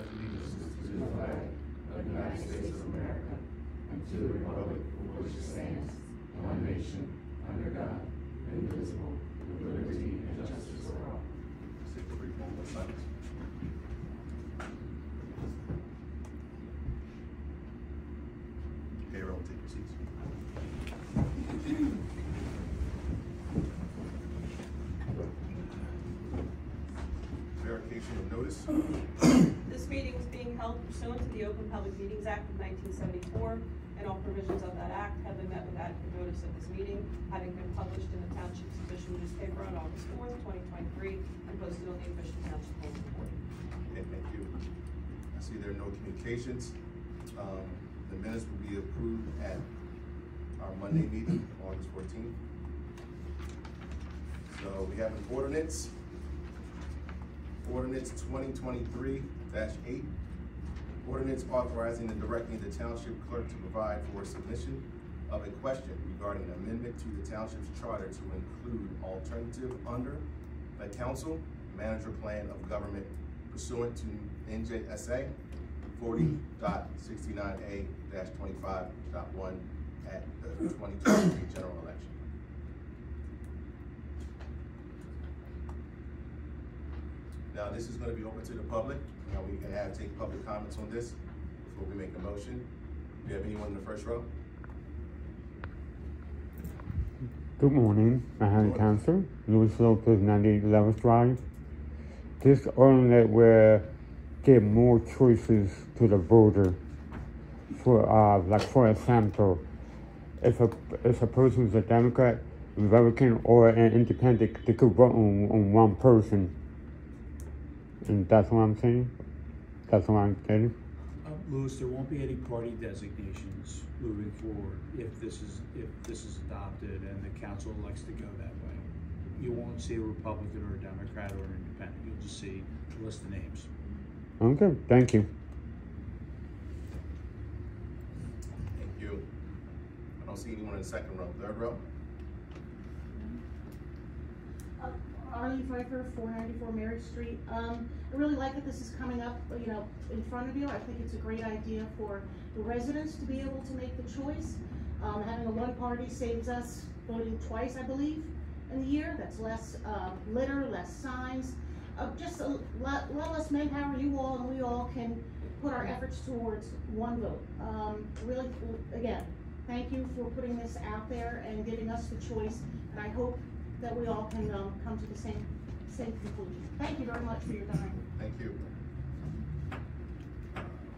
pledge allegiance to the flag of the United States of America and to the republic for which it stands, one nation, under God, indivisible, with liberty and justice for all. Let's take a brief moment of silence. Okay, everyone, take your seats. Verification of notice. This meeting is being held pursuant to the Open Public Meetings Act of 1974, and all provisions of that act have been met with adequate notice of this meeting, having been published in the Township's official newspaper on August 4th, 2023, and posted on the official Township bulletin board. Okay, thank you. I see there are no communications. The minutes will be approved at our Monday meeting, August 14th. So we have an ordinance. Ordinance 2023-8. Ordinance authorizing and directing the Township Clerk to provide for submission of a question regarding an amendment to the Township's charter to include alternative under the Council Manager Plan of Government pursuant to N.J.S.A. 40.69A-25.1 at the 2023 general election. Now, this is going to be open to the public. Now, we can take public comments on this before we make a motion. Do you have anyone in the first row? Good morning, Manhattan Council, Louis Lopez, 98 Levels Drive. This ordinance will give more choices to the voter. For like for example, if a person is a Democrat, Republican, or an Independent, they could vote on one person. And that's what I'm saying? That's what I'm saying? Louis, there won't be any party designations moving forward if this is adopted and the council elects to go that way. You won't see a Republican or a Democrat or an Independent. You'll just see a list of names. Okay, thank you. Thank you. I don't see anyone in the second row. Third row? Arlene Pfeiffer, 494 Mary Street. I really like that this is coming up, in front of you. I think it's a great idea for the residents to be able to make the choice. Having a one party saves us voting twice, I believe, in a year. That's less litter, less signs, just a lot less manpower. You all and we all can put our efforts towards one vote. Really, again, thank you for putting this out there and giving us the choice. And I hope that we all can come to the same conclusion. Thank you very much for your time. Thank you.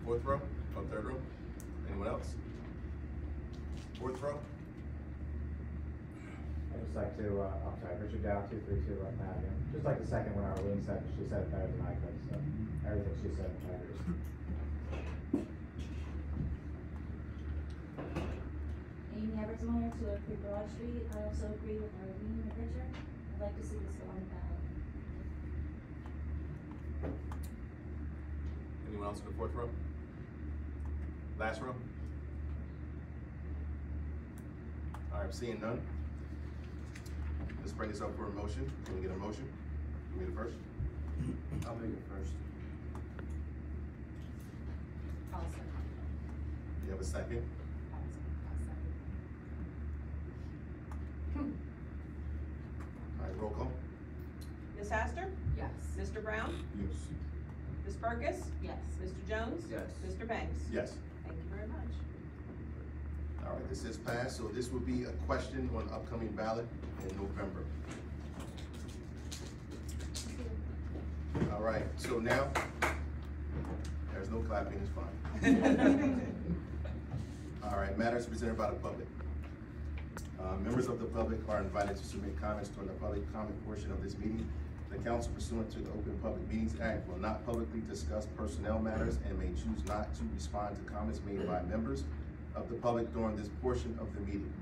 Fourth row? Oh, third row? Anyone else? Fourth row? I'd just like to, I'm sorry, Richard Dow, 232 Rock Avenue. Just like the second one Arlene said, she said it better than I could, so everything she said I agree. Amy Eversmeyer, 203 Broad Street. I also agree with Arlene and Richard. I'd like to see this go on the ballot. Anyone else in the fourth row? Last row? All right, seeing none. Let's bring this up for a motion. Can we get a motion? Can we get it first? I'll make it first. I'll second. You have a second? I'll second. All right, roll call. Ms. Astor? Yes. Mr. Brown? Yes. Ms. Burkus? Yes. Mr. Jones? Yes. Mr. Banks? Yes. Thank you very much. All right, this is passed, so this will be a question on upcoming ballot in November. All right, so now, there's no clapping, it's fine. All right, matters presented by the public. Members of the public are invited to submit comments during the public comment portion of this meeting. The council, pursuant to the Open Public Meetings Act, will not publicly discuss personnel matters and may choose not to respond to comments made by members of the public during this portion of the meeting.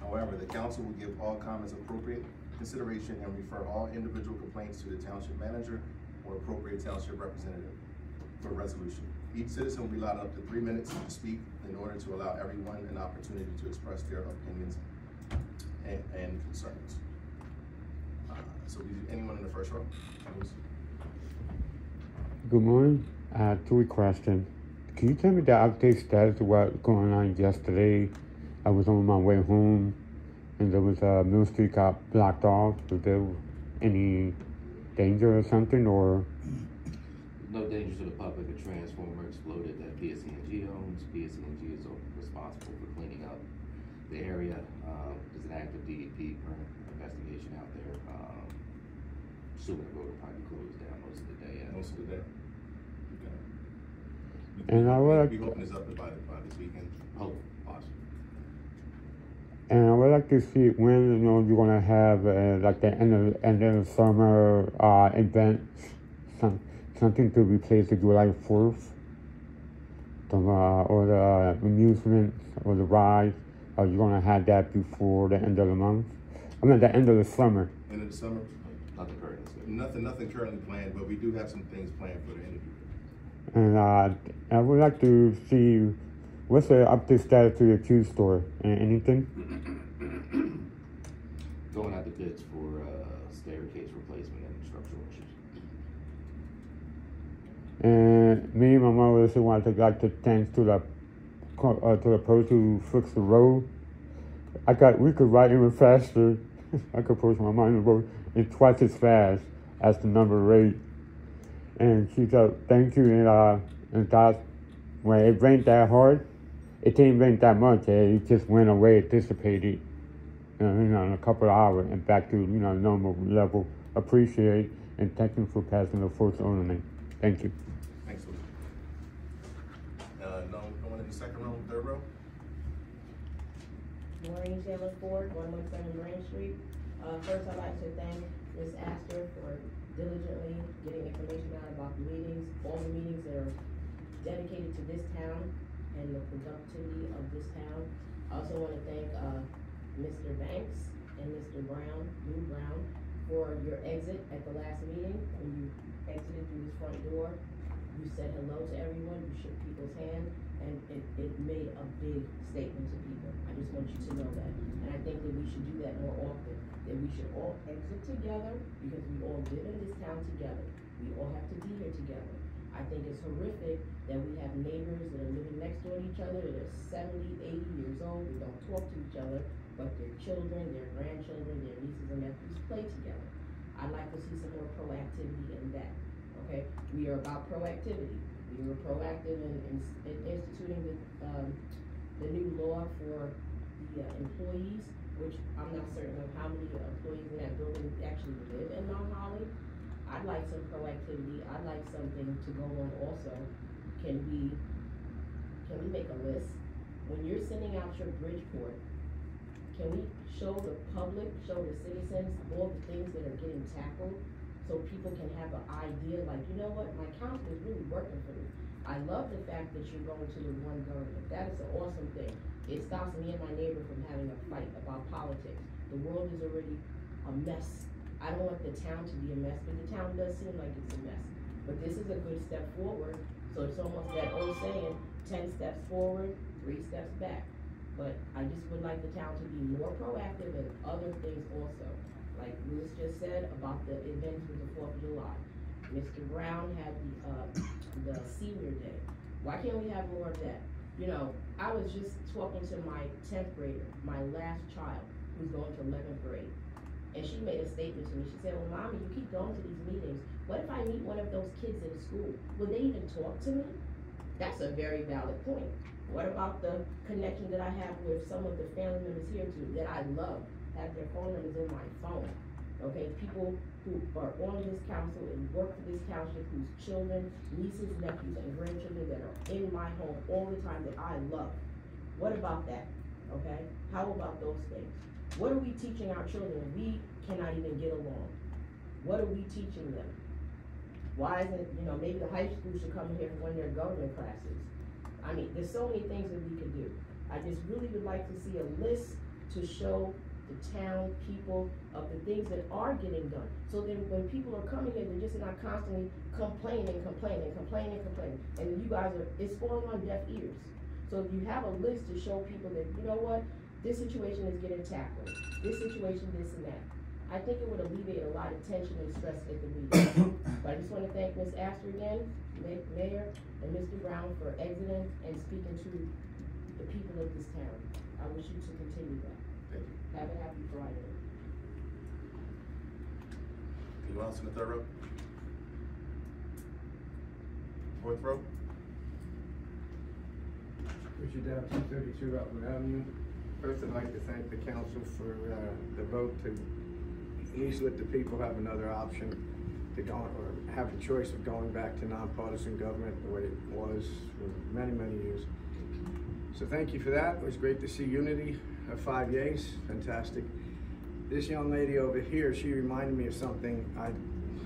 However, the council will give all comments appropriate consideration and refer all individual complaints to the township manager or appropriate township representative for resolution. Each citizen will be allowed up to 3 minutes to speak in order to allow everyone an opportunity to express their opinions and concerns. So anyone in the first row? Good morning, Three questions. Can you tell me the update status of what was going on yesterday? I was on my way home, and there was Mill Street got blocked off. Was there any danger or something, or? No danger to the public. A transformer exploded that PSE&G owns. PSE&G is responsible for cleaning up the area. There's an active DEP investigation out there. Assuming the road will probably close down most of the day. Most of the day. And I would We hoping this up by this weekend. Hope. Possible. And I would like to see when you're gonna have like the end of the summer event, something to replace the July 4th, or the amusements or the rides. Are you gonna have that before the end of the month? I mean the end of the summer. End of the summer. Nothing currently. Nothing currently planned, but we do have some things planned for the interview. And I would like to see what's the update status to your Q store. Anything? Going out the bids for staircase replacement and structural issues. And me and my mother also wanted to like to thanks to the person who fixed the road. We could ride even faster. I could push my mind on the road and twice as fast as the number 8. And she said, thank you, and that when it rained that hard, it didn't rain that much. It just went away, it dissipated, in a couple of hours and back to, normal level. Appreciate and thank you for passing the first ordinance. Thank you. Thanks, Luke. No one in the second row, third row? Maureen Taylor Ford, 117 Grand Street. First, I'd like to thank Ms. Astor for diligently getting information out about the meetings, all the meetings that are dedicated to this town and the productivity of this town. I also want to thank Mr. Banks and Mr. Brown, Lou Brown, for your exit at the last meeting. When you exited through this front door, you said hello to everyone, you shook people's hand, and it made a big statement to people. I just want you to know that. And I think that we should do that more often, that we should all exit together because we all live in this town together. We all have to be here together. I think it's horrific that we have neighbors that are living next door to each other that are 70, 80 years old, they don't talk to each other, but their children, their grandchildren, their nieces and nephews play together. I'd like to see some more proactivity in that, okay? We are about proactivity. We were proactive in instituting the new law for the employees, which I'm not certain of how many employees in that building actually live in Mount Holly. I'd like some proactivity. I'd like something to go on also. Can we make a list? When you're sending out your Bridgeport, can we show the public, show the citizens all the things that are getting tackled so people can have an idea like, you know what, my council is really working for me. I love the fact that you're going to the one government. That is an awesome thing. It stops me and my neighbor from having a fight about politics. The world is already a mess. I don't want the town to be a mess, but the town does seem like it's a mess. But this is a good step forward. So it's almost that old saying, 10 steps forward, 3 steps back. But I just would like the town to be more proactive in other things also. Like Louis just said about the events with the 4th of July. Mr. Brown had the senior day. Why can't we have more of that? You know, I was just talking to my 10th grader, my last child, who's going to 11th grade. And she made a statement to me. She said, well, Mommy, you keep going to these meetings. What if I meet one of those kids in school? Will they even talk to me? That's a very valid point. What about the connection that I have with some of the family members here too that I love, have their phone numbers in my phone? Okay, people who are on this council and work for this township, whose children, nieces, nephews, and grandchildren that are in my home all the time that I love. What about that? Okay, how about those things? What are we teaching our children? We cannot even get along. What are we teaching them? Why isn't, maybe the high school should come here for one of their government classes. I mean, there's so many things that we could do. I just really would like to see a list to show the town people of the things that are getting done. So then when people are coming here, they're just not constantly complaining. And you guys it's falling on deaf ears. So if you have a list to show people that, you know what, this situation is getting tackled. This situation, this and that. I think it would alleviate a lot of tension and stress at the meeting. But I just wanna thank Ms. Astor again, Mayor, and Mr. Brown for exiting and speaking to the people of this town. I wish you to continue that. Thank you. Have a happy Friday. Anyone else in the third row? Fourth row? Richard Dow, 232 Upland Avenue. First, I'd like to thank the council for the vote to at least let the people have another option to go, or have the choice of going back to nonpartisan government the way it was for many, many years. So thank you for that. It was great to see unity of 5 yeas, fantastic. This young lady over here, she reminded me of something.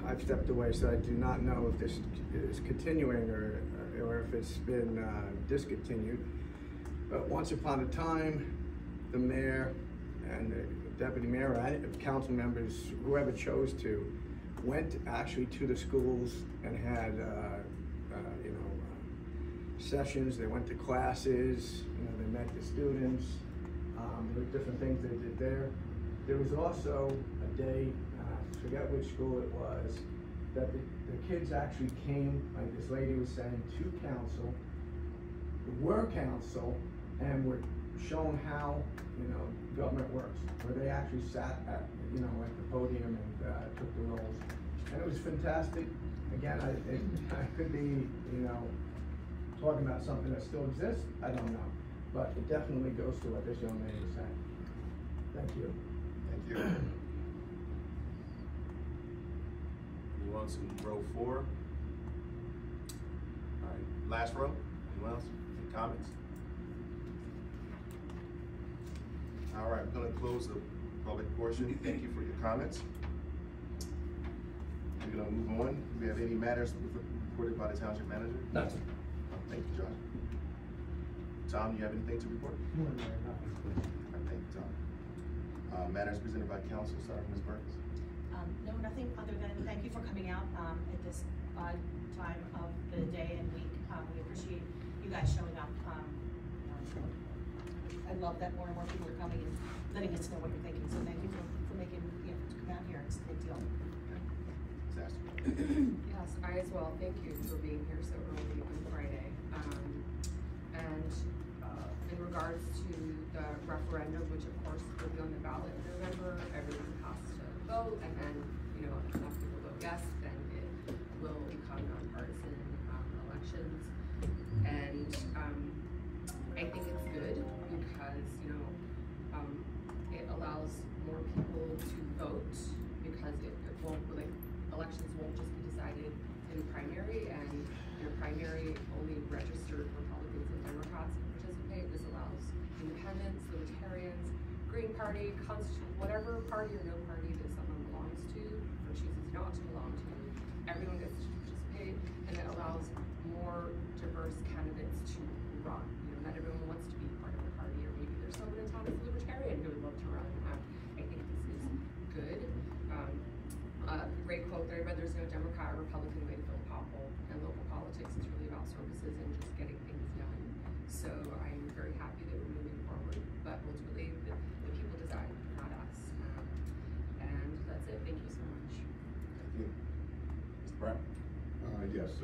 I've stepped away, so I do not know if this is continuing or if it's been discontinued. But once upon a time, the mayor and the deputy mayor, and council members, whoever chose to, went actually to the schools and had sessions. They went to classes. They met the students. There were different things they did there. There was also a day, I forget which school it was, that the kids actually came, like this lady was saying, to council, were council, and were shown how government works, where they actually sat at at the podium and took the roles, and it was fantastic. Again, I could be talking about something that still exists. I don't know, but it definitely goes to what this young lady was saying. Thank you. Thank you. Anyone else in row 4? All right, last row. Anyone else? Any comments? All right, we're gonna close the public portion. Thank you for your comments. We're gonna move on. Do we have any matters reported by the township manager? Nothing. Thank you, Josh. Tom, you have anything to report? No. All right, thank you, Tom. Matters presented by council, starting Ms. Burns. No, nothing other than thank you for coming out at this odd time of the day and week. We appreciate you guys showing up. I love that more and more people are coming and letting us know what you're thinking. So thank you for making the effort to come out here. It's a big deal. Yes, I as well. Thank you for being here so early on Friday. In regards to the referendum, which of course will be on the ballot in November, everyone has to vote, and then if enough people vote yes, then it will become nonpartisan elections. And I think it's good because it allows more people to vote, because it won't elections won't just be decided in primary, and in a primary only registered Republicans and Democrats can participate. This allows independents, libertarians, Green Party, whatever party or no party that someone belongs to or chooses not to belong to, everyone gets to participate, and it allows more diverse candidates to run. Not everyone wants to be part of a party, or maybe there's someone in town who's a libertarian who would love to run. I think this is good. Great quote that I read, there's no Democrat or Republican way to fill Popple, and local politics is really about services and just getting things done. So I'm very happy that we're moving forward, but ultimately the people decide, not us. And that's it. Thank you so much. Thank you. Mr. Brown? Yes,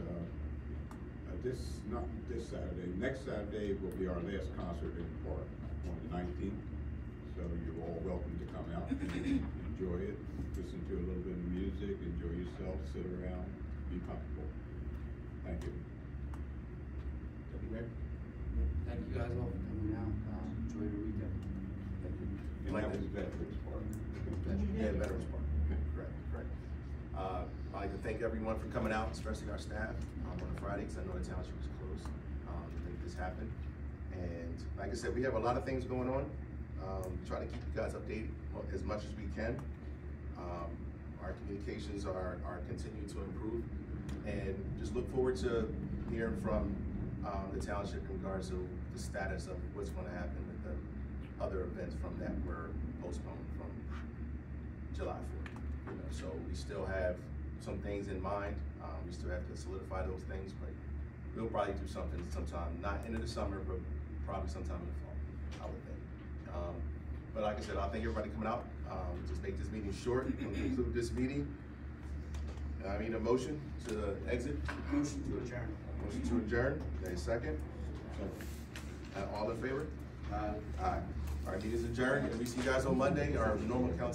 not this Saturday. Next Saturday will be our last concert in the park on the 19th. So you're all welcome to come out and enjoy it, listen to a little bit of music, enjoy yourself, sit around, be comfortable. Thank you. Thank you guys all for coming out. Enjoy your weekend. Thank you. And that was Veterans Park. Yeah, Veterans Park. Correct. I'd like to thank everyone for coming out, especially our staff on a Friday, because I know the township was closed to make this happen. And like I said, we have a lot of things going on. Try to keep you guys updated as much as we can. Our communications are continuing to improve, and just look forward to hearing from the township in regards to the status of what's going to happen with the other events from that were postponed from July 4th. So we still have some things in mind. We still have to solidify those things, but we'll probably do something sometime, not into the summer, but probably sometime in the fall, I would think. But like I said, I thank everybody coming out. Just make this meeting short. We'll conclude this meeting. I need a motion to exit. Motion to adjourn. Motion to adjourn. Okay, second. All in favor? Aye. Aye. All right, meeting is adjourned, and we see you guys on Monday, our normal council.